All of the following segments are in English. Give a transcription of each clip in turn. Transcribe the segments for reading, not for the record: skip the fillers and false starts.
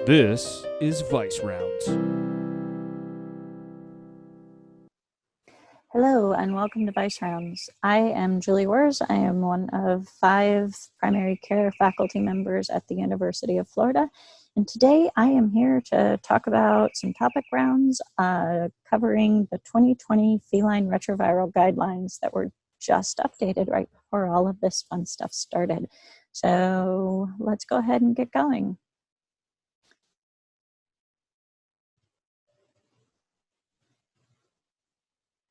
This is Vice Rounds. Hello and welcome to Vice Rounds. I am Julie Wuerz. I am one of 5 primary care faculty members at the University of Florida. And today I am here to talk about some topic rounds covering the 2020 Feline Retroviral guidelines that were just updated right before all of this fun stuff started. So let's go ahead and get going.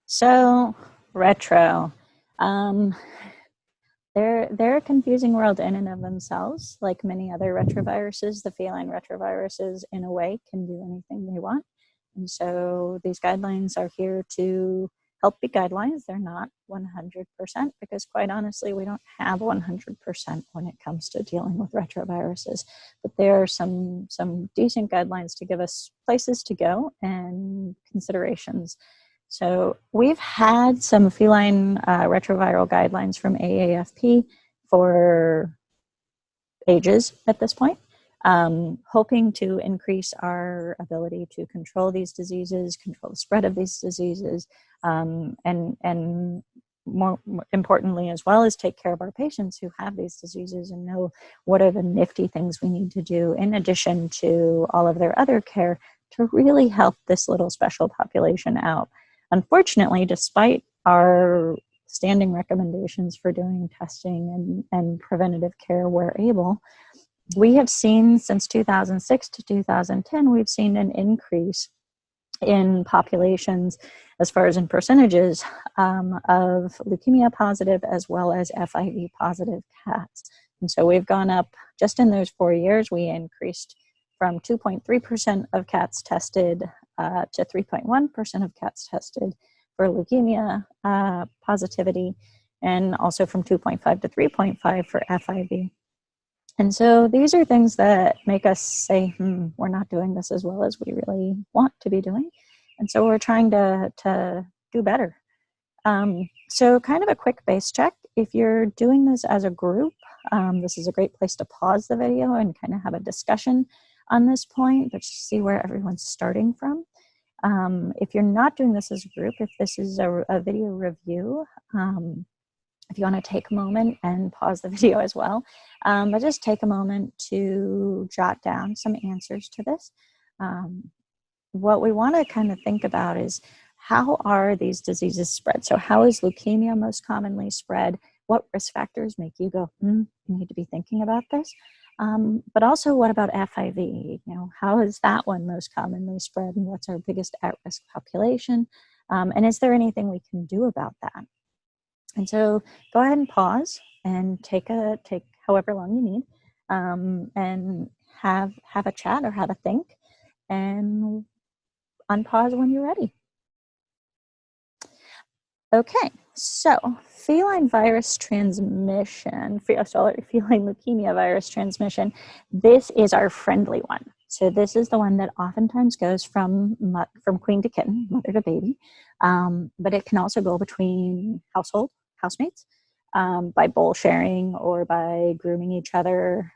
So, retro. They're a confusing world in and of themselves. Like many other retroviruses, the feline retroviruses, in a way, can do anything they want. And so these guidelines are here to help be guidelines. They're not 100% because, quite honestly, we don't have 100% when it comes to dealing with retroviruses. But there are some decent guidelines to give us places to go and considerations. So we've had some feline retroviral guidelines from AAFP for ages at this point, hoping to increase our ability to control these diseases, control the spread of these diseases, and more importantly as well, as take care of our patients who have these diseases and know what are the nifty things we need to do in addition to all of their other care to really help this little special population out. Unfortunately, despite our standing recommendations for doing testing and preventative care where able, we have seen since 2006 to 2010, we've seen an increase in populations as far as in percentages of leukemia positive as well as FIV positive cats. And so we've gone up, just in those 4 years, we increased from 2.3% of cats tested to 3.1% of cats tested for leukemia positivity, and also from 2.5 to 3.5 for FIV. And so these are things that make us say, we're not doing this as well as we really want to be doing. And so we're trying to do better. So kind of a quick base check. If you're doing this as a group, this is a great place to pause the video and kind of have a discussion on this point, but just see where everyone's starting from. If you're not doing this as a group, if this is a video review, if you want to take a moment and pause the video as well, but just take a moment to jot down some answers to this. What we want to kind of think about is, how are these diseases spread? So how is leukemia most commonly spread? What risk factors make you go, you need to be thinking about this? But also, what about FIV? How is that one most commonly spread, and what's our biggest at-risk population? And is there anything we can do about that? And so go ahead and pause and take however long you need, and have a chat or have a think, and unpause when you're ready. Okay, so feline virus transmission, feline leukemia virus transmission, this is our friendly one. So this is the one that oftentimes goes from queen to kitten, mother to baby, but it can also go between housemates, by bowl sharing or by grooming each other.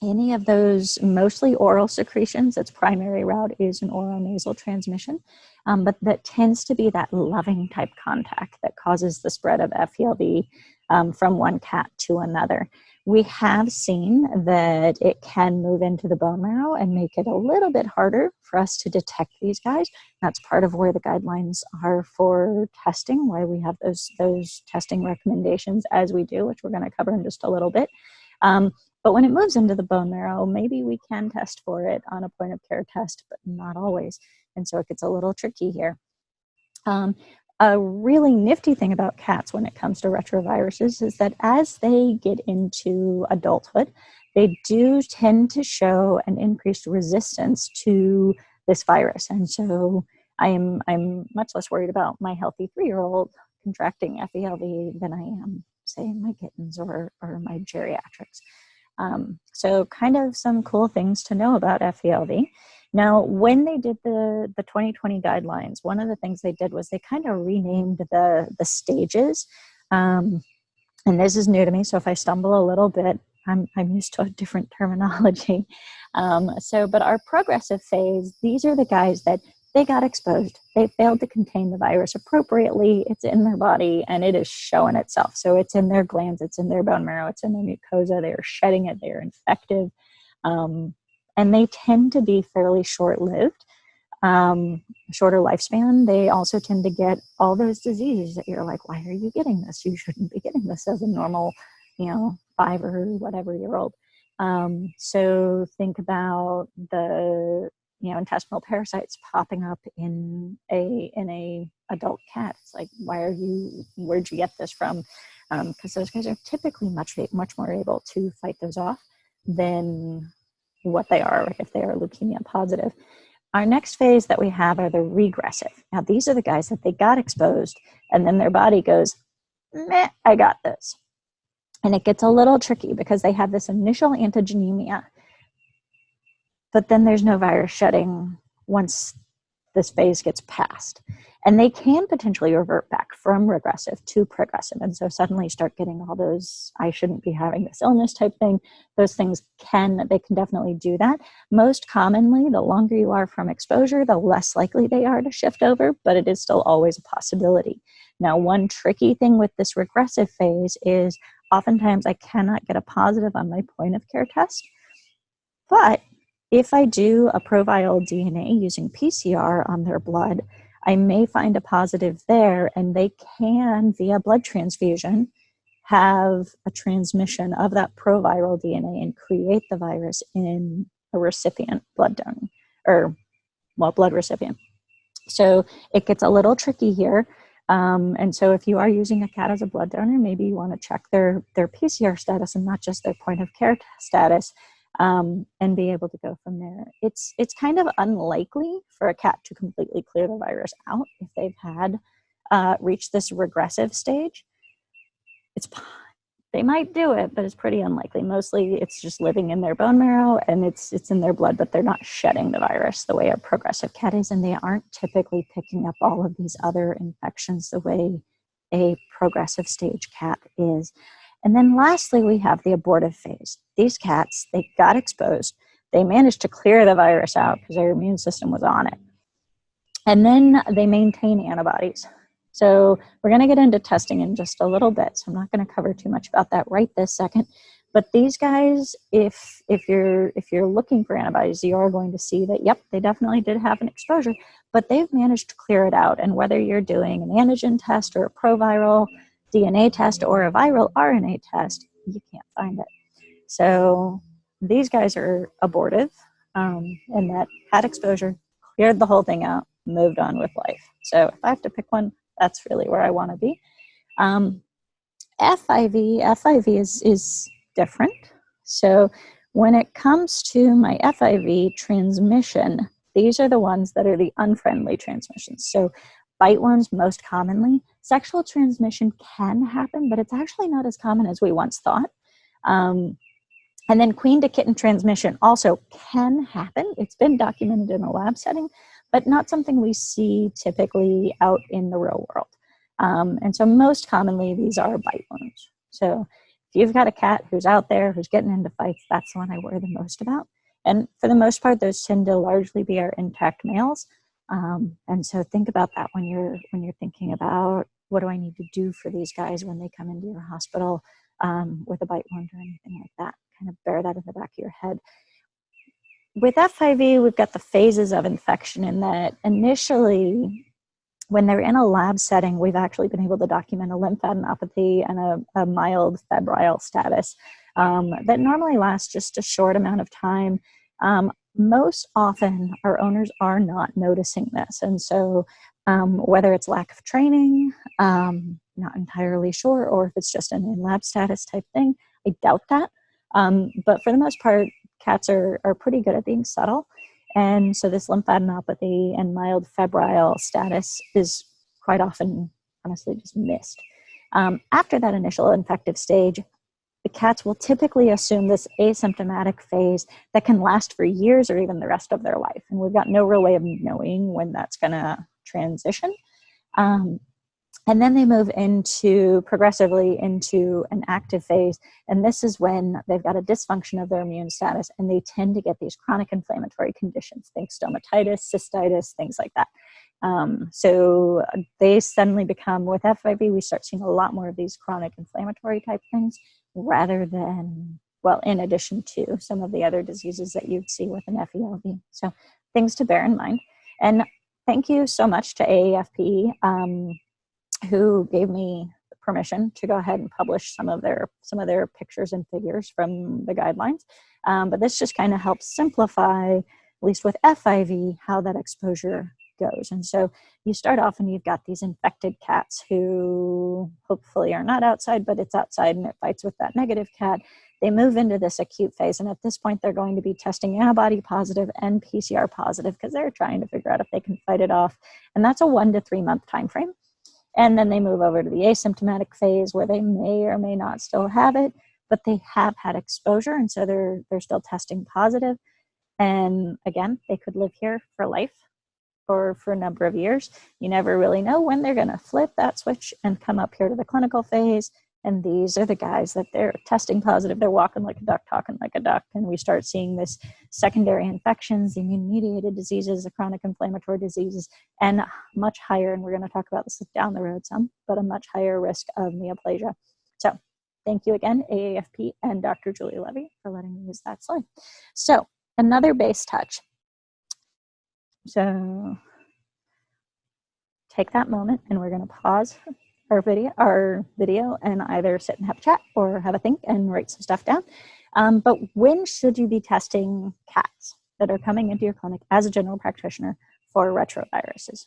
Any of those mostly oral secretions, its primary route is an oral nasal transmission, but that tends to be that loving type contact that causes the spread of FELV from one cat to another. We have seen that it can move into the bone marrow and make it a little bit harder for us to detect these guys. That's part of where the guidelines are for testing, why we have those testing recommendations as we do, which we're going to cover in just a little bit. But when it moves into the bone marrow, maybe we can test for it on a point of care test, but not always. And so it gets a little tricky here. A really nifty thing about cats when it comes to retroviruses is that as they get into adulthood, they do tend to show an increased resistance to this virus. And so I'm much less worried about my healthy 3-year-old contracting FELV than I am, say, my kittens or my geriatrics. So kind of some cool things to know about FELV. Now, when they did the 2020 guidelines, one of the things they did was they kind of renamed the stages. And this is new to me, so if I stumble a little bit, I'm used to a different terminology. But our progressive phase, these are the guys that they got exposed. They failed to contain the virus appropriately. It's in their body and it is showing itself. So it's in their glands, it's in their bone marrow, it's in their mucosa. They are shedding it, they are infective. And they tend to be fairly short-lived, shorter lifespan. They also tend to get all those diseases that you're like, why are you getting this? You shouldn't be getting this as a normal, 5 or whatever year old. So think about the intestinal parasites popping up in a adult cat. It's like, where'd you get this from? Because those guys are typically much more able to fight those off than what they are if they are leukemia positive. Our next phase that we have are the regressive. Now, these are the guys that they got exposed and then their body goes, meh, I got this. And it gets a little tricky because they have this initial antigenemia, but then there's no virus shedding once this phase gets passed. And they can potentially revert back from regressive to progressive. And so suddenly start getting all those, I shouldn't be having this illness type thing. Those things can definitely do that. Most commonly, the longer you are from exposure, the less likely they are to shift over, but it is still always a possibility. Now, one tricky thing with this regressive phase is oftentimes I cannot get a positive on my point of care test, but if I do a proviral DNA using PCR on their blood, I may find a positive there, and they can, via blood transfusion, have a transmission of that proviral DNA and create the virus in a recipient blood donor, blood recipient. So it gets a little tricky here. And so if you are using a cat as a blood donor, maybe you want to check their PCR status and not just their point of care status, and be able to go from there. It's kind of unlikely for a cat to completely clear the virus out if they've had reached this regressive stage. They might do it, but it's pretty unlikely. Mostly it's just living in their bone marrow and it's in their blood, but they're not shedding the virus the way a progressive cat is, and they aren't typically picking up all of these other infections the way a progressive stage cat is. And then lastly, we have the abortive phase. These cats, they got exposed. They managed to clear the virus out because their immune system was on it. And then they maintain antibodies. So we're going to get into testing in just a little bit. So I'm not going to cover too much about that right this second. But these guys, if you're looking for antibodies, you are going to see that, yep, they definitely did have an exposure, but they've managed to clear it out. And whether you're doing an antigen test or a proviral DNA test or a viral RNA test, you can't find it. So these guys are abortive, and that had exposure, cleared the whole thing out, moved on with life. So if I have to pick one, that's really where I want to be. FIV is different. So when it comes to my FIV transmission, these are the ones that are the unfriendly transmissions. So bite wounds most commonly. Sexual transmission can happen, but it's actually not as common as we once thought. And then queen to kitten transmission also can happen. It's been documented in a lab setting, but not something we see typically out in the real world. And so most commonly, these are bite wounds. So if you've got a cat who's out there, who's getting into fights, that's the one I worry the most about. And for the most part, those tend to largely be our intact males. And so think about that when you're thinking about what do I need to do for these guys when they come into your hospital with a bite wound or anything like that. Kind of bear that in the back of your head. With FIV, we've got the phases of infection in that initially, when they're in a lab setting, we've actually been able to document a lymphadenopathy and a mild febrile status that normally lasts just a short amount of time. Most often, our owners are not noticing this. And so whether it's lack of training, not entirely sure, or if it's just an in-lab status type thing, I doubt that. But for the most part, cats are pretty good at being subtle. And so this lymphadenopathy and mild febrile status is quite often, honestly, just missed. After that initial infective stage, the cats will typically assume this asymptomatic phase that can last for years or even the rest of their life. And we've got no real way of knowing when that's going to transition. And then they move into progressively into an active phase. And this is when they've got a dysfunction of their immune status and they tend to get these chronic inflammatory conditions, think stomatitis, cystitis, things like that. So they suddenly become, with FIV, we start seeing a lot more of these chronic inflammatory type things rather than, well, in addition to some of the other diseases that you'd see with an FELV. So things to bear in mind. And thank you so much to AAFP, who gave me permission to go ahead and publish some of their pictures and figures from the guidelines. But this just kind of helps simplify, at least with FIV, how that exposure goes. And so you start off and you've got these infected cats who hopefully are not outside, but it's outside and it fights with that negative cat. They move into this acute phase, and at this point they're going to be testing antibody positive and PCR positive because they're trying to figure out if they can fight it off. And that's a 1 to 3 month time frame. And then they move over to the asymptomatic phase where they may or may not still have it, but they have had exposure, and so they're still testing positive. And again, they could live here for life or for a number of years. You never really know when they're going to flip that switch and come up here to the clinical phase. And these are the guys that they're testing positive. They're walking like a duck, talking like a duck. And we start seeing this secondary infections, the immune-mediated diseases, the chronic inflammatory diseases, and much higher, and we're going to talk about this down the road some, but a much higher risk of neoplasia. So thank you again, AAFP and Dr. Julie Levy, for letting me use that slide. So another base touch. So take that moment and we're going to pause our video and either sit and have a chat or have a think and write some stuff down. But when should you be testing cats that are coming into your clinic as a general practitioner for retroviruses?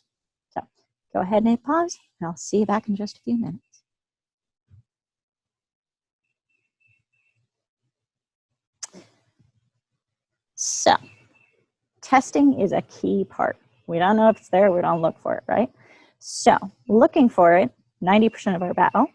So go ahead and hit pause, and I'll see you back in just a few minutes. So testing is a key part. We don't know if it's there, we don't look for it, right? So looking for it, 90% of our battle.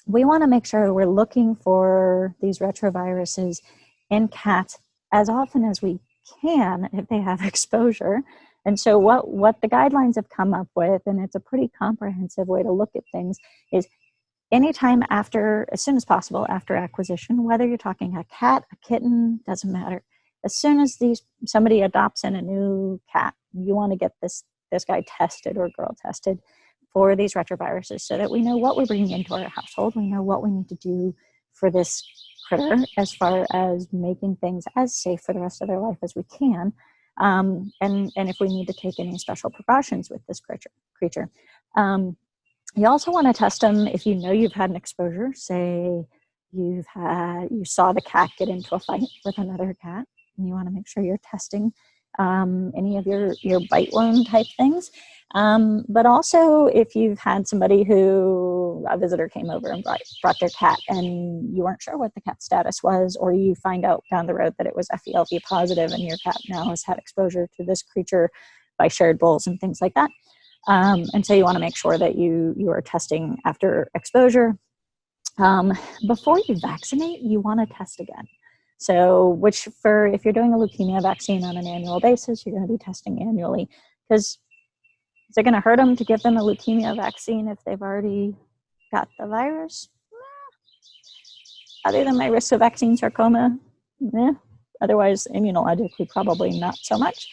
We want to make sure we're looking for these retroviruses in cats as often as we can if they have exposure. And so what the guidelines have come up with, and it's a pretty comprehensive way to look at things, is anytime after, as soon as possible after acquisition, whether you're talking a cat, a kitten, doesn't matter. As soon as somebody adopts in a new cat, you want to get this guy tested or girl tested for these retroviruses so that we know what we're bringing into our household. We know what we need to do for this critter as far as making things as safe for the rest of their life as we can. And if we need to take any special precautions with this creature. You also want to test them if you know you've had an exposure. Say you saw the cat get into a fight with another cat, and you want to make sure you're testing any of your bite wound type things. But also if you've had a visitor came over and brought their cat and you weren't sure what the cat status was, or you find out down the road that it was FELV positive and your cat now has had exposure to this creature by shared bowls and things like that. And so you want to make sure that you are testing after exposure. Before you vaccinate, you want to test again. So if you're doing a leukemia vaccine on an annual basis, you're going to be testing annually, because is it going to hurt them to give them a leukemia vaccine if they've already got the virus? Other than my risk of vaccine sarcoma, otherwise immunologically probably not so much,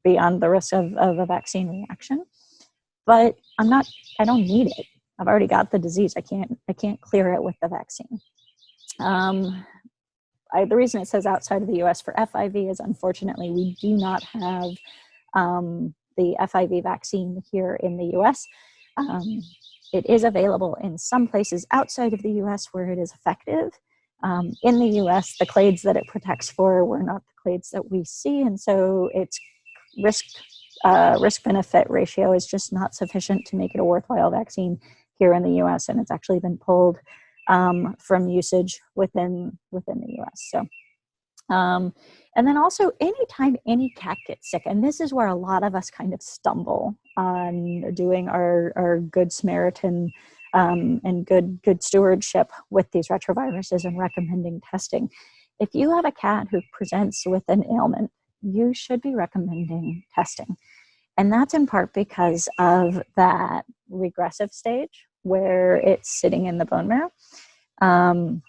beyond the risk of a vaccine reaction. But I don't need it. I've already got the disease. I can't clear it with the vaccine. The reason it says outside of the US for FIV is, unfortunately, we do not have the FIV vaccine here in the US. It is available in some places outside of the US where it is effective. In the US, the clades that it protects for were not the clades that we see, and so its risk-benefit ratio is just not sufficient to make it a worthwhile vaccine here in the US, and it's actually been pulled from usage within the US. So, and then also anytime any cat gets sick, and this is where a lot of us kind of stumble on doing our good Samaritan and good stewardship with these retroviruses and recommending testing. If you have a cat who presents with an ailment, you should be recommending testing. And that's in part because of that regressive stage where it's sitting in the bone marrow. And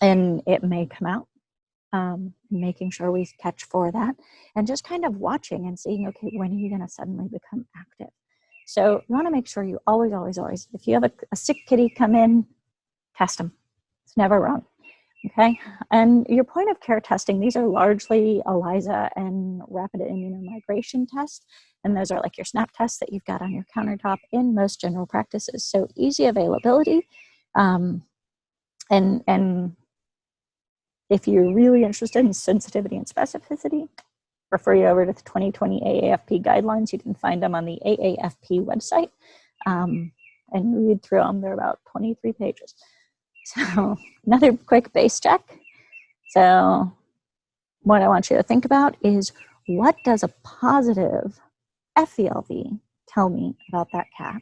it may come out, making sure we catch for that, and just kind of watching and seeing, okay, when are you going to suddenly become active? So you want to make sure you always, if you have a sick kitty come in, test them. It's never wrong. Okay. And your point of care testing, these are largely ELISA and rapid immunomigration tests. And those are like your SNAP tests that you've got on your countertop in most general practices. So easy availability. And if you're really interested in sensitivity and specificity, refer you over to the 2020 AAFP guidelines. You can find them on the AAFP website and read through them. They're about 23 pages. So another quick base check. So what I want you to think about is, what does a positive FELV tell me about that cat?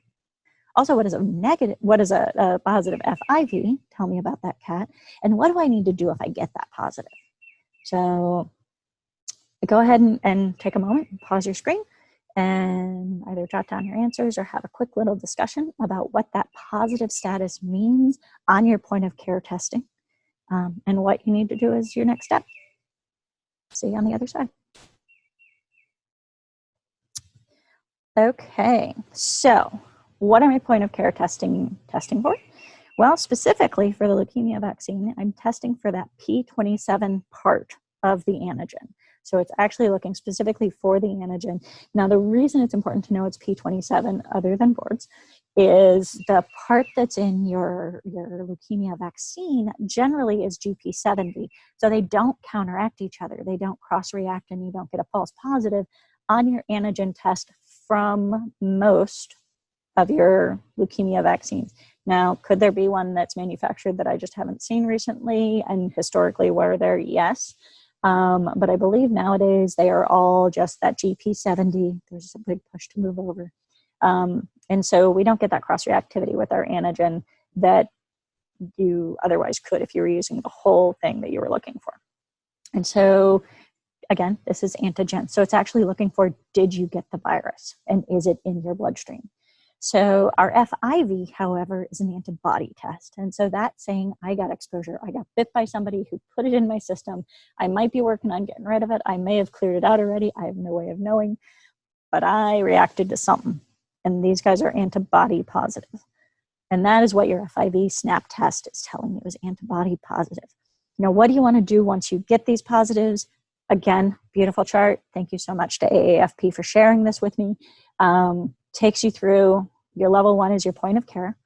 Also, what does a positive FIV tell me about that cat? And what do I need to do if I get that positive? So go ahead and take a moment and pause your screen and either jot down your answers or have a quick little discussion about what that positive status means on your point of care testing, and what you need to do as your next step. See you on the other side. Okay, so what am I point of care testing for? Well, specifically for the leukemia vaccine, I'm testing for that P27 part of the antigen. So it's actually looking specifically for the antigen. Now, the reason it's important to know it's P27, other than boards, is the part that's in your leukemia vaccine generally is GP70. So they don't counteract each other. They don't cross-react, and you don't get a false positive on your antigen test from most of your leukemia vaccines. Now, could there be one that's manufactured that I just haven't seen recently? And historically, were there? Yes. But I believe nowadays they are all just that GP70. There's a big push to move over. And so we don't get that cross-reactivity with our antigen that you otherwise could if you were using the whole thing that you were looking for. And so, again, this is antigen. So it's actually looking for, did you get the virus? And is it in your bloodstream? So our FIV, however, is an antibody test. And so that's saying I got exposure. I got bit by somebody who put it in my system. I might be working on getting rid of it. I may have cleared it out already. I have no way of knowing. But I reacted to something. And these guys are antibody positive. And that is what your FIV SNAP test is telling you, is antibody positive. Now, what do you want to do once you get these positives? Again, beautiful chart. Thank you so much to AAFP for sharing this with me. Takes you through your level 1 is your point of care.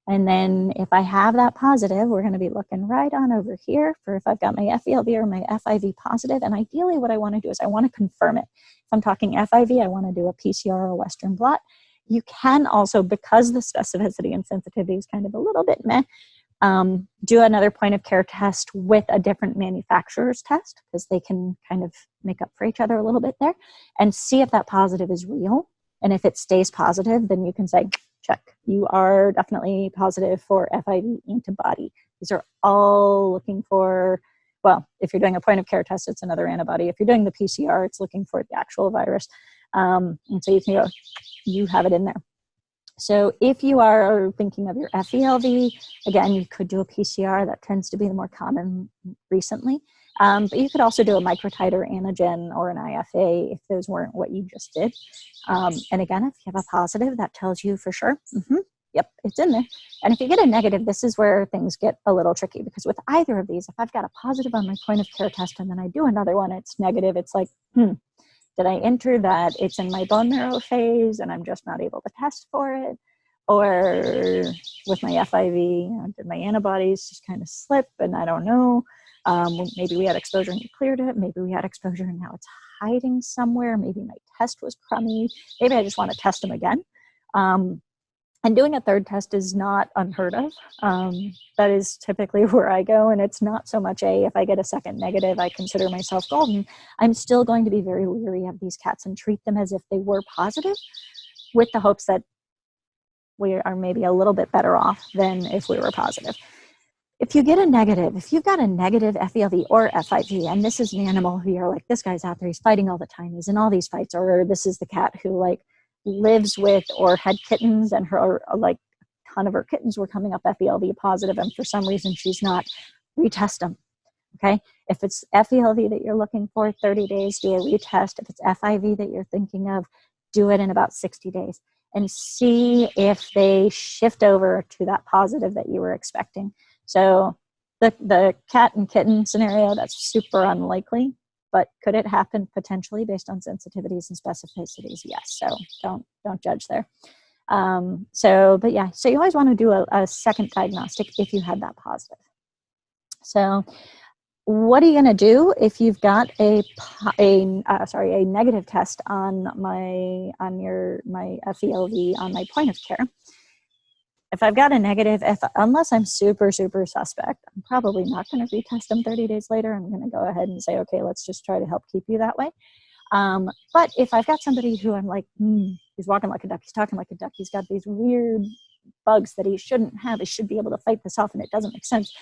And then if I have that positive, we're going to be looking right on over here for if I've got my FELV or my FIV positive. And ideally what I want to do is I want to confirm it. If I'm talking FIV, I want to do a PCR or a Western blot. You can also, because the specificity and sensitivity is kind of a little bit meh, do another point of care test with a different manufacturer's test, because they can kind of make up for each other a little bit there, and see if that positive is real. And if it stays positive, then you can say, check, you are definitely positive for FIV antibody. These are all looking for, well, if you're doing a point of care test, it's another antibody. If you're doing the PCR, it's looking for the actual virus. And so you can go, you have it in there. So if you are thinking of your FELV, again, you could do a PCR. That tends to be the more common recently. But you could also do a microtiter antigen or an IFA if those weren't what you just did. And again, if you have a positive, that tells you for sure, yep, it's in there. And if you get a negative, this is where things get a little tricky, because with either of these, if I've got a positive on my point of care test and then I do another one, it's negative, it's like, did I enter that it's in my bone marrow phase and I'm just not able to test for it? Or with my FIV, did my antibodies just kind of slip and I don't know? Maybe we had exposure and we cleared it. Maybe we had exposure and now it's hiding somewhere. Maybe my test was crummy. Maybe I just want to test them again. And doing a third test is not unheard of. That is typically where I go, and it's not so much if I get a second negative, I consider myself golden. I'm still going to be very leery of these cats and treat them as if they were positive, with the hopes that we are maybe a little bit better off than if we were positive. if you get a negative, if you've got a negative FELV or FIV, and this is an animal who you're like, this guy's out there, he's fighting all the time, he's in all these fights, or this is the cat who like lives with or had kittens and her, or like a ton of her kittens were coming up FELV positive, and for some reason she's not, retest them. Okay, if it's FELV that you're looking for, 30 days, do a retest. If it's FIV that you're thinking of, do it in about 60 days and see if they shift over to that positive that you were expecting. So the cat and kitten scenario, that's super unlikely, but could it happen potentially based on sensitivities and specificities? Yes, so don't judge there. But yeah, so you always want to do a second diagnostic if you had that positive. So what are you going to do if you've got a negative test on my FELV on my point of care? If I've got a negative, unless I'm super suspect, I'm probably not going to retest them 30 days later. I'm going to go ahead and say, okay, let's just try to help keep you that way. But if I've got somebody who I'm like, he's walking like a duck, he's talking like a duck, he's got these weird bugs that he shouldn't have, he should be able to fight this off and it doesn't make sense.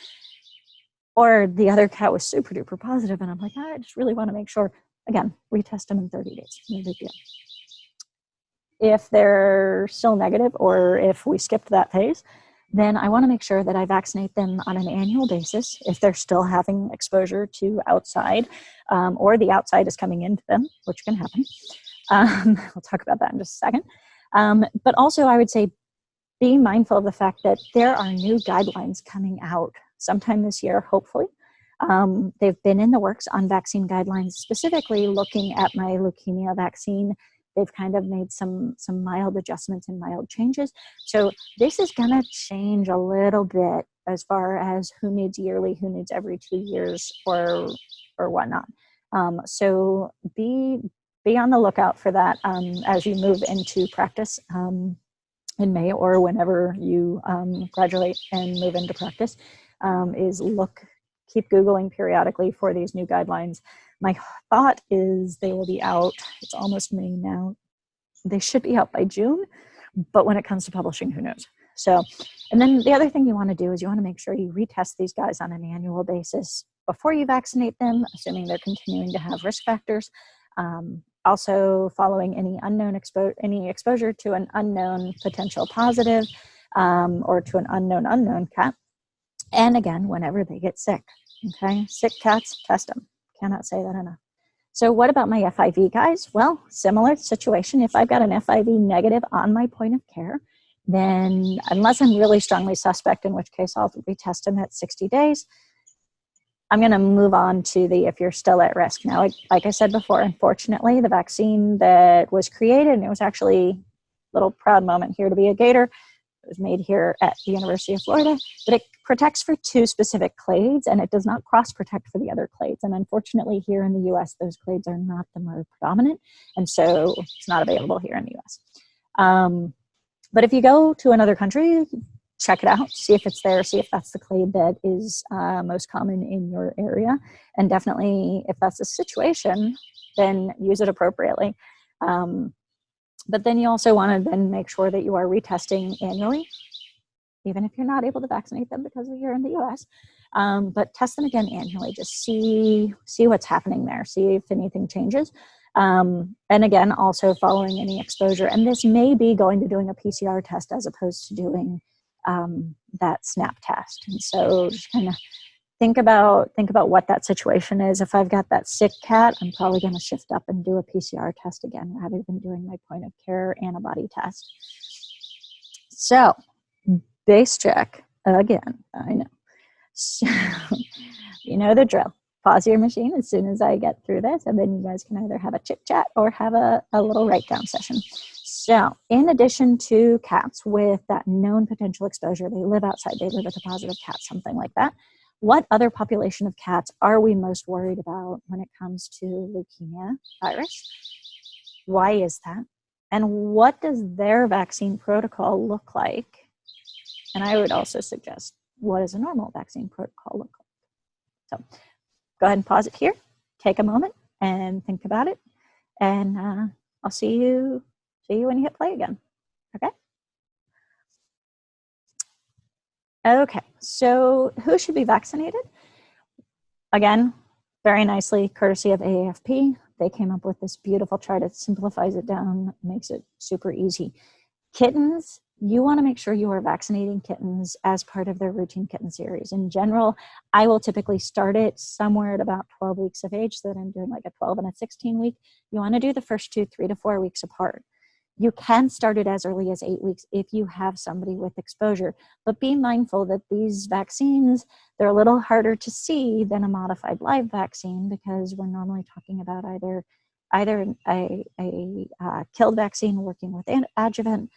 Or the other cat was super duper positive and I'm like, I just really want to make sure, again, retest them in 30 days, no big deal. If they're still negative or if we skipped that phase, then I want to make sure that I vaccinate them on an annual basis if they're still having exposure to outside or the outside is coming into them, which can happen. We'll talk about that in just a second. But also I would say be mindful of the fact that there are new guidelines coming out sometime this year, hopefully. They've been in the works on vaccine guidelines, specifically looking at my leukemia vaccine. They've kind of made some mild adjustments and mild changes. So this is going to change a little bit as far as who needs yearly, who needs every 2 years or whatnot. So be on the lookout for that as you move into practice in May or whenever you graduate and move into practice. Keep Googling periodically for these new guidelines. My thought is they will be out, it's almost May now, they should be out by June, but when it comes to publishing, who knows? So, and then the other thing you want to do is you want to make sure you retest these guys on an annual basis before you vaccinate them, assuming they're continuing to have risk factors. Also following any exposure to an unknown potential positive or to an unknown cat. And again, whenever they get sick, okay? Sick cats, test them. Cannot say that enough. So what about my FIV guys? Well, similar situation. If I've got an FIV negative on my point of care, then unless I'm really strongly suspect, in which case I'll retest them at 60 days, I'm going to move on to if you're still at risk. Now, like I said before, unfortunately, the vaccine that was created, and it was actually a little proud moment here to be a Gator, it was made here at the University of Florida, but it protects for 2 specific clades and it does not cross-protect for the other clades. And unfortunately here in the US, those clades are not the more predominant. And so it's not available here in the US. But if you go to another country, check it out, see if it's there, see if that's the clade that is most common in your area. And definitely if that's the situation, then use it appropriately. But then you also want to then make sure that you are retesting annually, even if you're not able to vaccinate them because you're in the US. But test them again annually. Just see what's happening there. See if anything changes. And again, also following any exposure. And this may be going to doing a PCR test as opposed to doing that SNAP test. And so just kind of think about what that situation is. If I've got that sick cat, I'm probably going to shift up and do a PCR test again rather than doing my point of care antibody test. So, base check again. I know. So, you know the drill. Pause your machine as soon as I get through this, and then you guys can either have a chit chat or have a little write down session. So, in addition to cats with that known potential exposure, they live outside, they live with a positive cat, something like that. What other population of cats are we most worried about when it comes to leukemia virus? Why is that? And what does their vaccine protocol look like? And I would also suggest, what does a normal vaccine protocol look like? So go ahead and pause it here, take a moment and think about it. And I'll see you when you hit play again. Okay? Okay, so who should be vaccinated? Again, very nicely, courtesy of AAFP, they came up with this beautiful chart. It simplifies it down, makes it super easy. Kittens, you want to make sure you are vaccinating kittens as part of their routine kitten series. In general, I will typically start it somewhere at about 12 weeks of age, so that I'm doing like a 12 and a 16 week. You want to do the first 2, 3 to 4 weeks apart. You can start it as early as 8 weeks if you have somebody with exposure, but be mindful that these vaccines, they're a little harder to see than a modified live vaccine, because we're normally talking about either a killed vaccine working with adjuvant,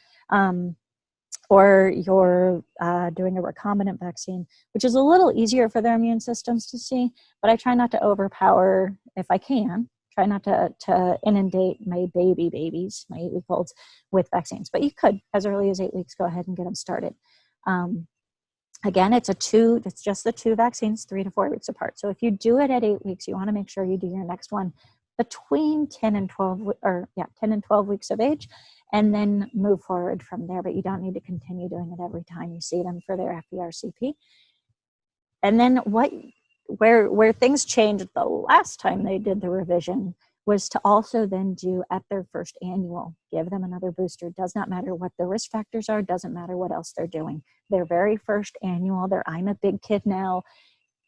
or you're doing a recombinant vaccine, which is a little easier for their immune systems to see, but I try not to overpower if I can. Try not to inundate my babies, my 8-week-olds, with vaccines. But you could, as early as 8 weeks, go ahead and get them started. Again, it's just the 2 vaccines, 3 to 4 weeks apart. So if you do it at 8 weeks, you want to make sure you do your next one between 10 and 12 weeks of age, and then move forward from there. But you don't need to continue doing it every time you see them for their FERCP. And then where things changed the last time they did the revision was to also then do at their first annual, give them another booster. Does not matter what the risk factors are, doesn't matter what else they're doing. Their very first annual, I'm a big kid now,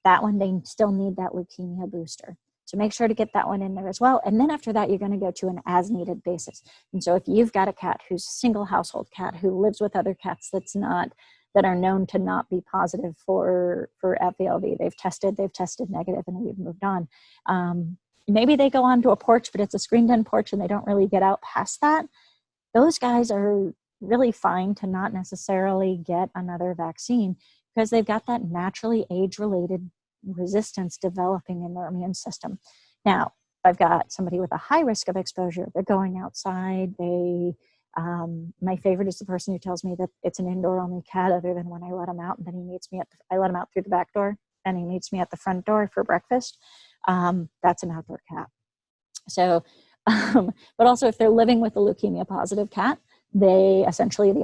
that one, they still need that leukemia booster. So make sure to get that one in there as well. And then after that, you're going to go to an as needed basis. And so if you've got a cat who's a single household cat who lives with other cats that are known to not be positive for FELV, they've tested negative, and we've moved on. Maybe they go onto a porch, but it's a screened-in porch and they don't really get out past that. Those guys are really fine to not necessarily get another vaccine, because they've got that naturally age-related resistance developing in their immune system. Now, if I've got somebody with a high risk of exposure, they're going outside, my favorite is the person who tells me that it's an indoor-only cat, other than when I let him out, and then he meets me I let him out through the back door, and he meets me at the front door for breakfast. That's an outdoor cat. So, but also if they're living with a leukemia positive cat, the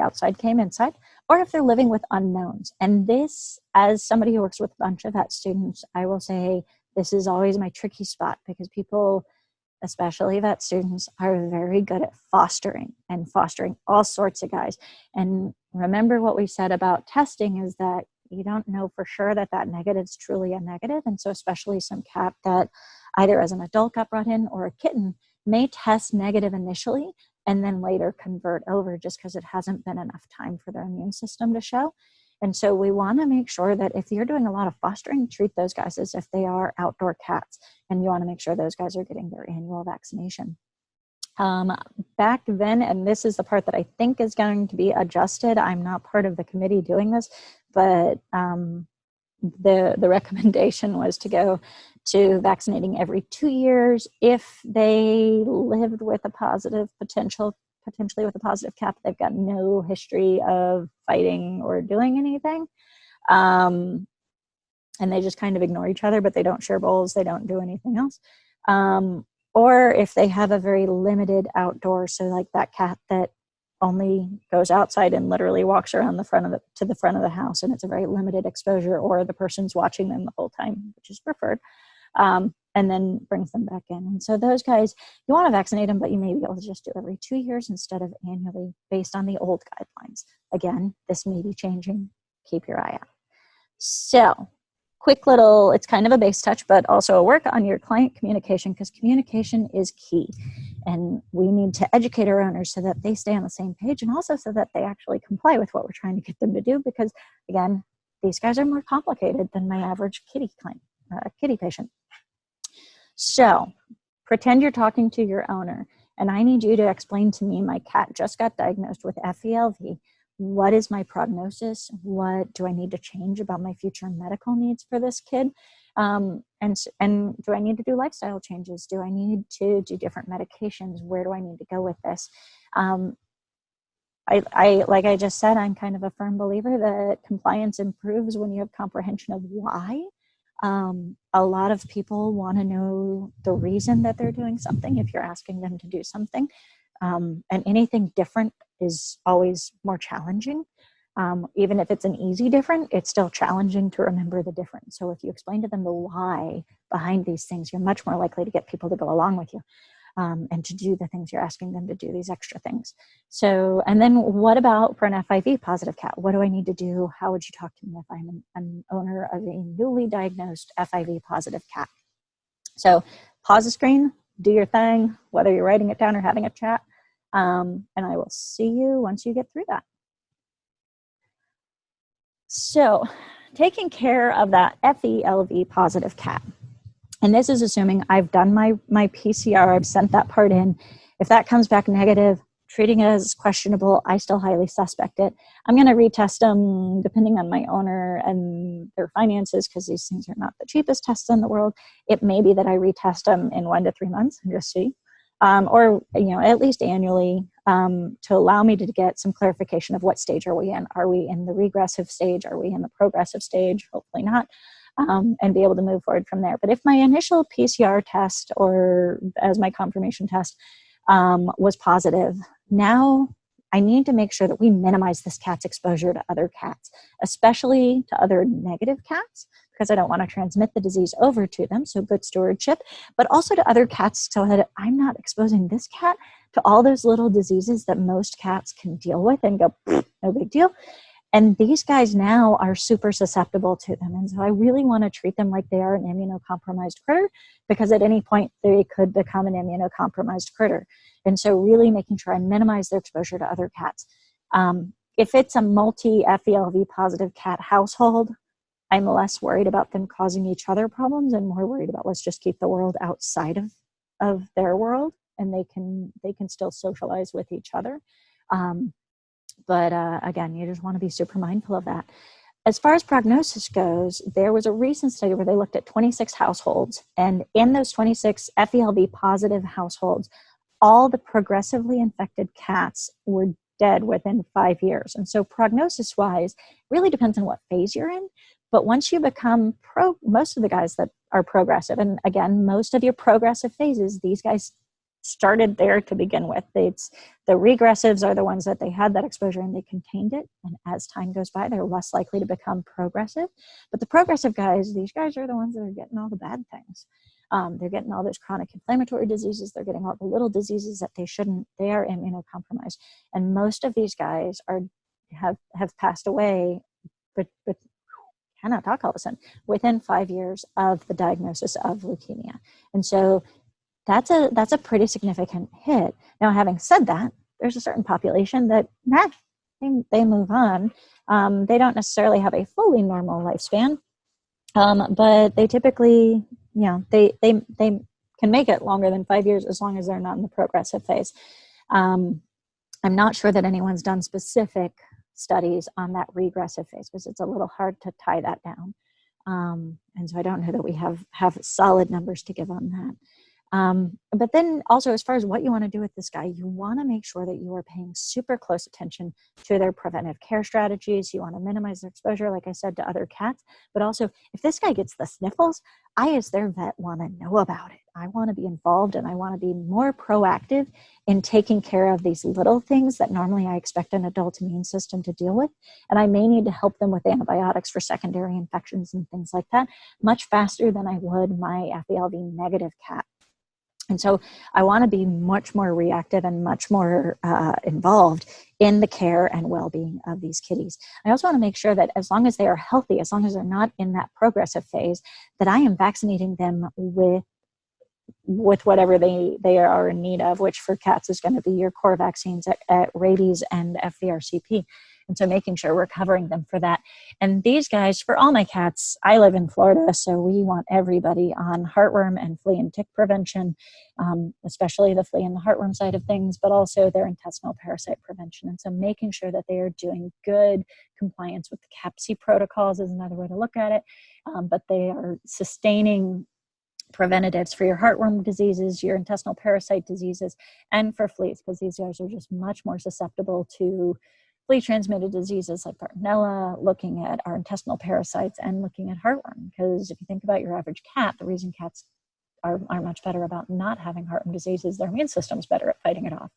outside came inside, or if they're living with unknowns. And this, as somebody who works with a bunch of vet students, I will say this is always my tricky spot, because people, especially vet students, are very good at fostering all sorts of guys. And remember what we said about testing is that you don't know for sure that negative is truly a negative. And so especially some cat that either as an adult got brought in or a kitten may test negative initially and then later convert over, just because it hasn't been enough time for their immune system to show. And so we want to make sure that if you're doing a lot of fostering, treat those guys as if they are outdoor cats, and you want to make sure those guys are getting their annual vaccination. Back then, and this is the part that I think is going to be adjusted, I'm not part of the committee doing this, but the recommendation was to go to vaccinating every 2 years if they lived with a positive potentially with a positive cat. They've got no history of fighting or doing anything. And they just kind of ignore each other, but they don't share bowls. They don't do anything else. Or if they have a very limited outdoor, so like that cat that only goes outside and literally walks around to the front of the house, and it's a very limited exposure, or the person's watching them the whole time, which is preferred, and then brings them back in. And so those guys, you want to vaccinate them, but you may be able to just do every 2 years instead of annually based on the old guidelines. Again, this may be changing. Keep your eye out. So quick little, it's kind of a base touch, but also a work on your client communication, because communication is key. And we need to educate our owners so that they stay on the same page, and also so that they actually comply with what we're trying to get them to do, because again, these guys are more complicated than my average kitty patient. So pretend you're talking to your owner, and I need you to explain to me, my cat just got diagnosed with FELV. What is my prognosis? What do I need to change about my future medical needs for this kid? And do I need to do lifestyle changes? Do I need to do different medications? Where do I need to go with this? I like I just said, I'm kind of a firm believer that compliance improves when you have comprehension of why. A lot of people want to know the reason that they're doing something if you're asking them to do something. And anything different is always more challenging. Even if it's an easy different, it's still challenging to remember the difference. So if you explain to them the why behind these things, you're much more likely to get people to go along with you. And to do the things you're asking them to do, these extra things. So, and then what about for an FIV positive cat? What do I need to do? How would you talk to me if I'm an owner of a newly diagnosed FIV positive cat? So pause the screen, do your thing, whether you're writing it down or having a chat. And I will see you once you get through that. So taking care of that FELV positive cat. And this is assuming I've done my PCR, I've sent that part in. If that comes back negative, treating it as questionable, I still highly suspect it. I'm going to retest them depending on my owner and their finances, because these things are not the cheapest tests in the world. It may be that I retest them in 1 to 3 months and just see. Or, at least annually, to allow me to get some clarification of what stage are we in. Are we in the regressive stage? Are we in the progressive stage? Hopefully not. And be able to move forward from there. But if my initial PCR test or as my confirmation test was positive, now I need to make sure that we minimize this cat's exposure to other cats, especially to other negative cats, because I don't want to transmit the disease over to them. So good stewardship, but also to other cats so that I'm not exposing this cat to all those little diseases that most cats can deal with and go, no big deal. And these guys now are super susceptible to them. And so I really want to treat them like they are an immunocompromised critter, because at any point they could become an immunocompromised critter. And so really making sure I minimize their exposure to other cats. If it's a multi-FELV positive cat household, I'm less worried about them causing each other problems and more worried about let's just keep the world outside of their world, and they can still socialize with each other. But again, you just want to be super mindful of that. As far as prognosis goes, there was a recent study where they looked at 26 households, and in those 26 FELV positive households, all the progressively infected cats were dead within 5 years. And so prognosis-wise, really depends on what phase you're in. But once you become most of the guys that are progressive, and again, most of your progressive phases, these guys started there to begin with. The regressives are the ones that they had that exposure and they contained it. And as time goes by, they're less likely to become progressive. But the progressive guys, these guys are the ones that are getting all the bad things. They're getting all those chronic inflammatory diseases. They're getting all the little diseases that they shouldn't. They are immunocompromised. And most of these guys have passed away, but cannot talk all of a sudden, within 5 years of the diagnosis of leukemia. And so that's a pretty significant hit. Now, having said that, there's a certain population that they move on. They don't necessarily have a fully normal lifespan, but they typically, they can make it longer than 5 years as long as they're not in the progressive phase. I'm not sure that anyone's done specific studies on that regressive phase because it's a little hard to tie that down. And so I don't know that we have solid numbers to give on that. But then also, as far as what you want to do with this guy, you want to make sure that you are paying super close attention to their preventive care strategies. You want to minimize their exposure, like I said, to other cats. But also, if this guy gets the sniffles, I, as their vet, want to know about it. I want to be involved and I want to be more proactive in taking care of these little things that normally I expect an adult immune system to deal with. And I may need to help them with antibiotics for secondary infections and things like that much faster than I would my FELV negative cat. And so I want to be much more reactive and much more involved in the care and well-being of these kitties. I also want to make sure that as long as they are healthy, as long as they're not in that progressive phase, that I am vaccinating them with whatever they are in need of, which for cats is going to be your core vaccines at rabies and FVRCP. And so making sure we're covering them for that. And these guys, for all my cats, I live in Florida, so we want everybody on heartworm and flea and tick prevention, especially the flea and the heartworm side of things, but also their intestinal parasite prevention. And so making sure that they are doing good compliance with the CAPC protocols is another way to look at it. But they are sustaining preventatives for your heartworm diseases, your intestinal parasite diseases, and for fleas, because these guys are just much more susceptible to flea-transmitted diseases like Bartonella, looking at our intestinal parasites, and looking at heartworm. Because if you think about your average cat, the reason cats are much better about not having heartworm diseases. Their immune system's better at fighting it off,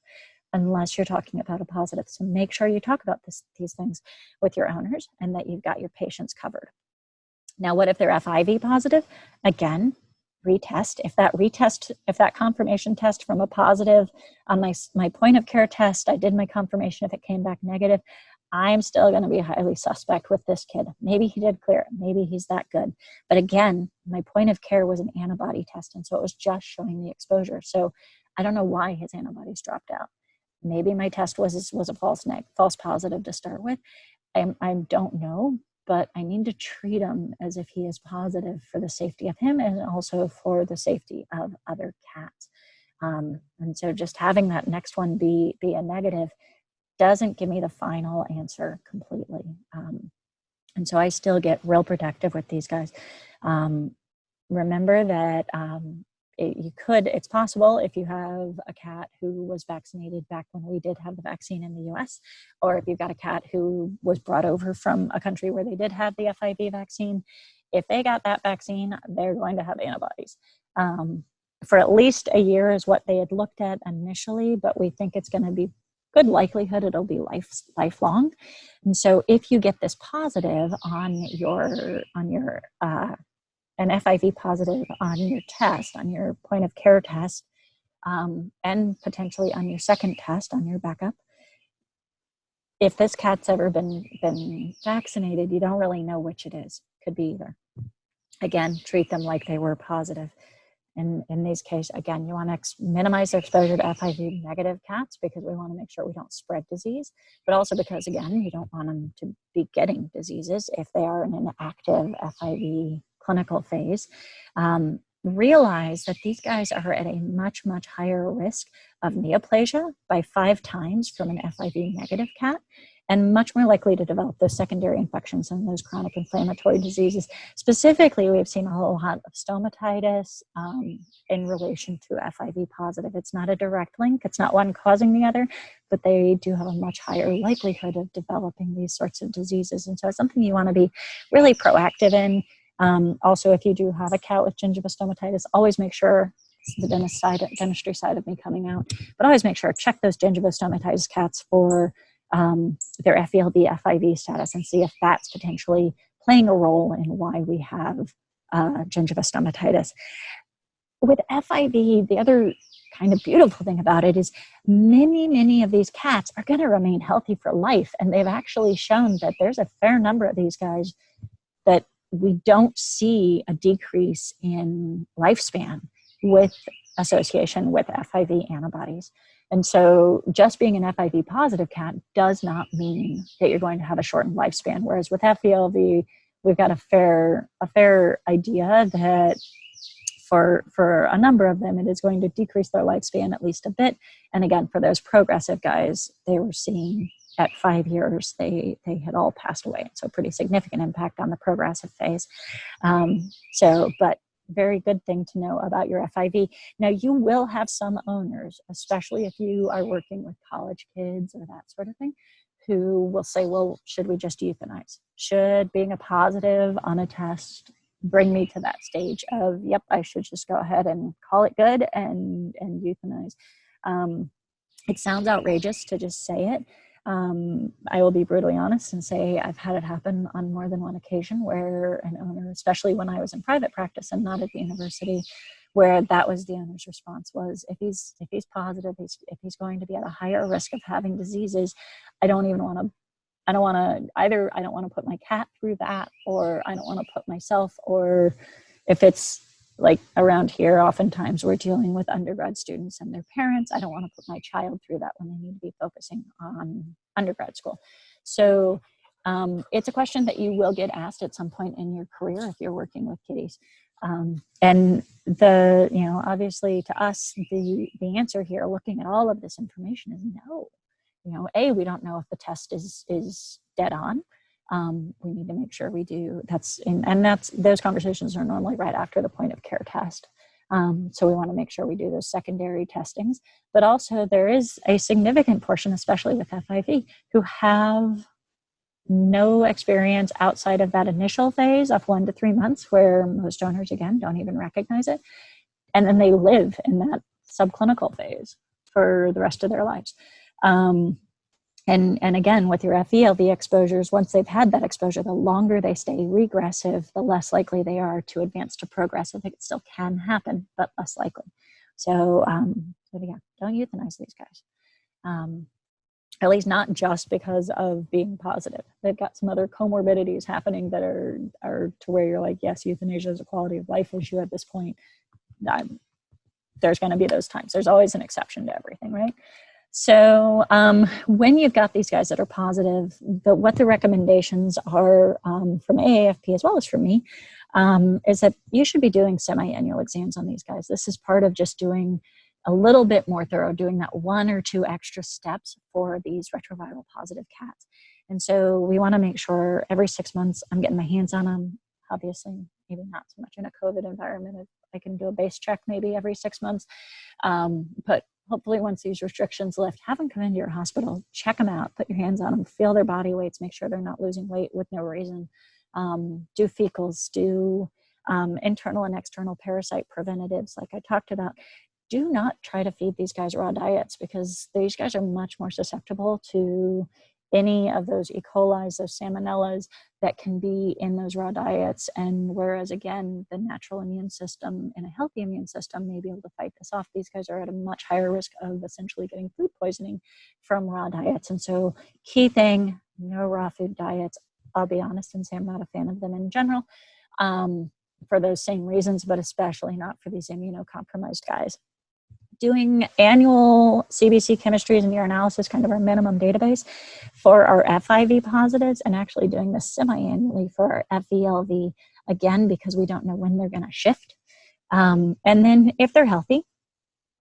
unless you're talking about a positive. So make sure you talk about these things with your owners and that you've got your patients covered. Now, what if they're FIV positive? Again, retest. If that confirmation test from a positive on my point of care test, I did my confirmation, if it came back negative, I'm still going to be highly suspect with this kid. Maybe he did clear it. Maybe he's that good. But again, my point of care was an antibody test. And so it was just showing the exposure. So I don't know why his antibodies dropped out. Maybe my test was a false positive to start with. I don't know, but I need to treat him as if he is positive for the safety of him and also for the safety of other cats. And so just having that next one be a negative doesn't give me the final answer completely. And so I still get real protective with these guys. Remember that it's possible if you have a cat who was vaccinated back when we did have the vaccine in the US, or if you've got a cat who was brought over from a country where they did have the FIV vaccine, if they got that vaccine, they're going to have antibodies. For at least a year is what they had looked at initially, but we think it's going to be good likelihood it'll be lifelong. And so if you get this positive on an FIV positive on your test, on your point of care test, and potentially on your second test, on your backup, if this cat's ever been vaccinated, you don't really know which it is. Could be either. Again, treat them like they were positive. And in these cases, again, you want to minimize their exposure to FIV negative cats because we want to make sure we don't spread disease, but also because, again, you don't want them to be getting diseases if they are in an active FIV clinical phase. Realize that these guys are at a much, much higher risk of neoplasia by 5 times from an FIV negative cat, and much more likely to develop those secondary infections and those chronic inflammatory diseases. Specifically, we've seen a whole lot of stomatitis in relation to FIV positive. It's not a direct link. It's not one causing the other, but they do have a much higher likelihood of developing these sorts of diseases. And so it's something you want to be really proactive in. Also, if you do have a cat with gingiva stomatitis, always make sure, the dentistry side of me coming out, but always make sure, check those gingiva stomatitis cats for their FELB FIV status and see if that's potentially playing a role in why we have gingiva stomatitis. With FIV, the other kind of beautiful thing about it is many of these cats are going to remain healthy for life. And they've actually shown that there's a fair number of these guys that we don't see a decrease in lifespan with association with FIV antibodies. And so just being an FIV positive cat does not mean that you're going to have a shortened lifespan. Whereas with FELV, we've got a fair idea that for a number of them, it is going to decrease their lifespan at least a bit. And again, for those progressive guys, they were seeing at 5 years, they had all passed away. So pretty significant impact on the progressive phase. But very good thing to know about your FIV. Now, you will have some owners, especially if you are working with college kids or that sort of thing, who will say, well, should we just euthanize? Should being a positive on a test bring me to that stage of, yep, I should just go ahead and call it good and euthanize? It sounds outrageous to just say it. I will be brutally honest and say I've had it happen on more than one occasion where an owner, especially when I was in private practice and not at the university, where that was the owner's response was, if he's positive, if he's going to be at a higher risk of having diseases, I don't want to put my cat through that, or I don't want to put myself, or if it's like around here, oftentimes we're dealing with undergrad students and their parents. I don't want to put my child through that when they need to be focusing on undergrad school. So it's a question that you will get asked at some point in your career if you're working with kitties. And obviously to us, the answer here, looking at all of this information, is no. We don't know if the test is dead on. We need to make sure we do. Those conversations are normally right after the point of care test. So we want to make sure we do those secondary testings. But also there is a significant portion, especially with FIV, who have no experience outside of that initial phase of 1 to 3 months, where most owners, again, don't even recognize it. and then they live in that subclinical phase for the rest of their lives. And again, with your FELV exposures, once they've had that exposure, the longer they stay regressive, the less likely they are to advance to progressive. It still can happen, but less likely. So yeah, don't euthanize these guys. At least not just because of being positive. They've got some other comorbidities happening that are to where you're like, yes, euthanasia is a quality of life issue at this point. There's going to be those times. There's always an exception to everything, right? So when you've got these guys that are positive, what the recommendations are from AAFP as well as from me is that you should be doing semi-annual exams on these guys. This is part of just doing a little bit more thorough, doing that 1 or 2 extra steps for these retroviral positive cats. And so we want to make sure every 6 months I'm getting my hands on them. Obviously, maybe not so much in a COVID environment. If I can do a base check maybe every 6 months. But hopefully once these restrictions lift, have them come into your hospital, check them out, put your hands on them, feel their body weights, make sure they're not losing weight with no reason. Do fecals, do internal and external parasite preventatives like I talked about. Do not try to feed these guys raw diets because these guys are much more susceptible to any of those E. coli's, those salmonellas that can be in those raw diets. And whereas, again, the natural immune system and a healthy immune system may be able to fight this off, these guys are at a much higher risk of essentially getting food poisoning from raw diets. And so key thing, no raw food diets. I'll be honest and say I'm not a fan of them in general for those same reasons, but especially not for these immunocompromised guys. Doing annual CBC chemistries and urinalysis, kind of our minimum database for our FIV positives, and actually doing this semi-annually for our FELV, again, because we don't know when they're going to shift. And then if they're healthy,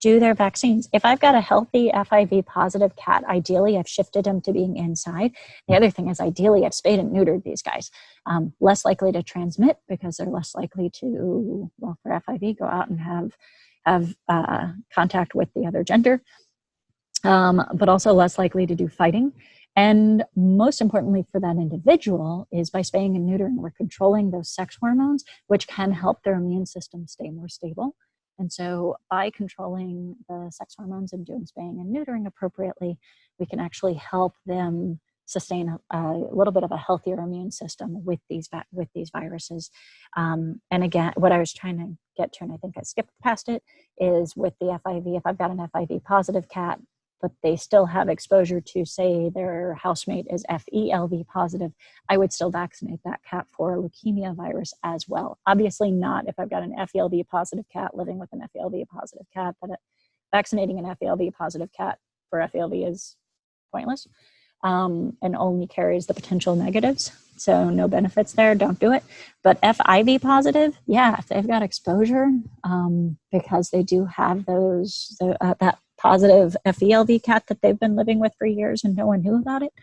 do their vaccines. If I've got a healthy FIV positive cat, ideally I've shifted them to being inside. The other thing is ideally I've spayed and neutered these guys. Less likely to transmit because they're less likely to, well, for FIV, go out and have contact with the other gender, but also less likely to do fighting. And most importantly for that individual is by spaying and neutering, we're controlling those sex hormones, which can help their immune system stay more stable. And so by controlling the sex hormones and doing spaying and neutering appropriately, we can actually help them sustain a little bit of a healthier immune system with these viruses. And again, what I was trying to get to, and I think I skipped past it, is with the FIV. If I've got an FIV positive cat, but they still have exposure to, say, their housemate is FELV positive, I would still vaccinate that cat for a leukemia virus as well. Obviously not if I've got an FELV positive cat living with an FELV positive cat, but vaccinating an FELV positive cat for FELV is pointless. And only carries the potential negatives. So no benefits there, don't do it. But FIV positive, yeah, if they've got exposure, because they do have that positive FELV cat that they've been living with for years and no one knew about it,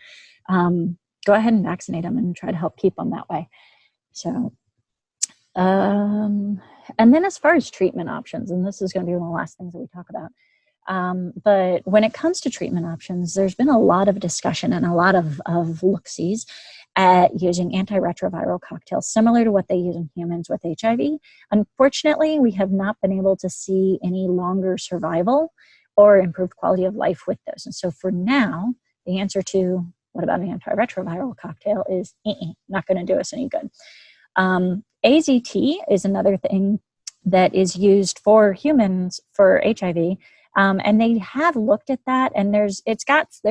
go ahead and vaccinate them and try to help keep them that way. So, and then as far as treatment options, and this is going to be one of the last things that we talk about, but when it comes to treatment options, there's been a lot of discussion and a lot of look-sees at using antiretroviral cocktails similar to what they use in humans with HIV. Unfortunately, we have not been able to see any longer survival or improved quality of life with those. And so for now, the answer to what about an antiretroviral cocktail is not going to do us any good. AZT is another thing that is used for humans for HIV. And they have looked at that, and there's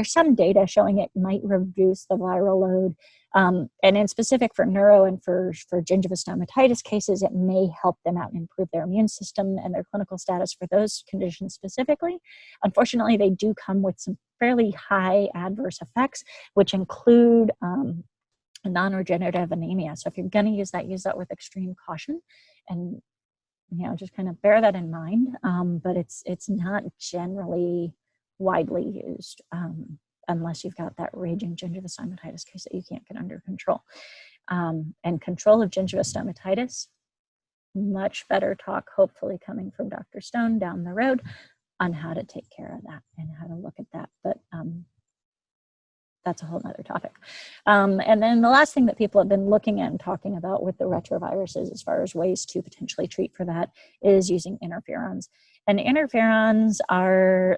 some data showing it might reduce the viral load. And in specific for neuro and for gingiva stomatitis cases, it may help them out and improve their immune system and their clinical status for those conditions specifically. Unfortunately, they do come with some fairly high adverse effects, which include non-regenerative anemia. So if you're going to use that with extreme caution, and just kind of bear that in mind. But it's not generally widely used unless you've got that raging gingiva stomatitis case that you can't get under control. And control of gingiva stomatitis, much better talk, hopefully coming from Dr. Stone down the road on how to take care of that and how to look at that. But that's a whole nother topic. And then the last thing that people have been looking at and talking about with the retroviruses as far as ways to potentially treat for that is using interferons. And interferons are,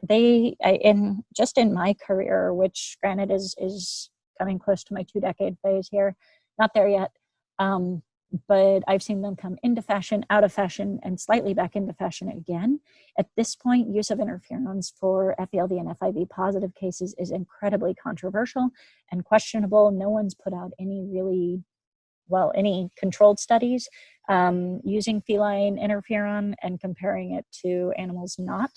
just in my career, which granted is coming close to my 2-decade phase here, not there yet, but I've seen them come into fashion, out of fashion, and slightly back into fashion again. At this point, use of interferons for FELD and FIV positive cases is incredibly controversial and questionable. No one's put out any controlled studies using feline interferon and comparing it to animals not.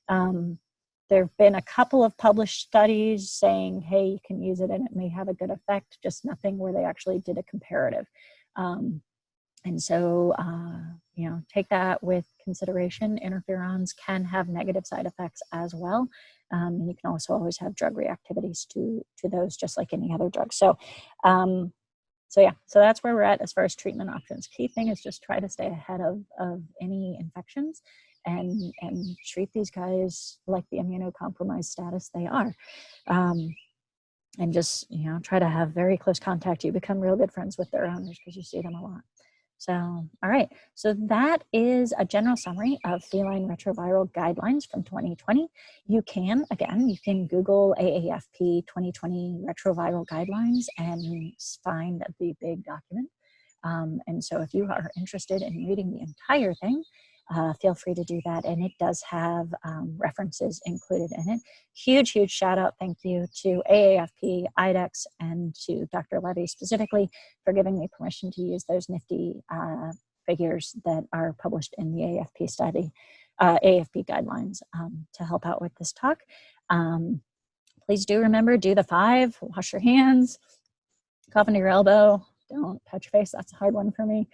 There have been a couple of published studies saying, hey, you can use it and it may have a good effect, just nothing where they actually did a comparative. And so, take that with consideration. Interferons can have negative side effects as well. And you can also always have drug reactivities to those, just like any other drug. So that's where we're at as far as treatment options. Key thing is just try to stay ahead of any infections and treat these guys like the immunocompromised status they are. And just, try to have very close contact. You become real good friends with their owners because you see them a lot. So, all right. So that is a general summary of feline retroviral guidelines from 2020. You can Google AAFP 2020 retroviral guidelines and find the big document. And so if you are interested in reading the entire thing, feel free to do that. And it does have references included in it. Huge shout out. Thank you to AAFP, IDEX, and to Dr. Levy specifically for giving me permission to use those nifty figures that are published in the AAFP study, AAFP guidelines to help out with this talk. Please do remember, do the 5, wash your hands, cough into your elbow, don't touch your face. That's a hard one for me.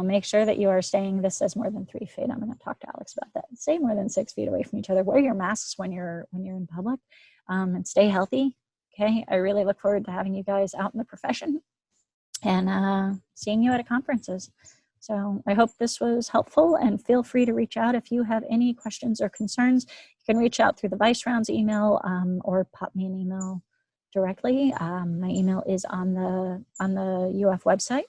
Make sure that you are staying, this says more than 3 feet. I'm going to talk to Alex about that. Stay more than 6 feet away from each other. Wear your masks when you're in public, and stay healthy. Okay. I really look forward to having you guys out in the profession and seeing you at conferences. So I hope this was helpful, and feel free to reach out if you have any questions or concerns. You can reach out through the Vice Rounds email or pop me an email directly. My email is on the UF website.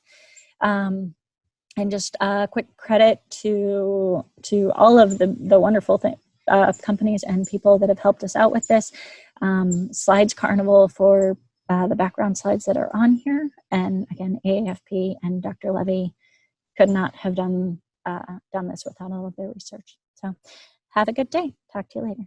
And just a quick credit to all of the wonderful companies and people that have helped us out with this. Slides Carnival for the background slides that are on here. And again, AAFP and Dr. Levy could not have done this without all of their research. So have a good day. Talk to you later.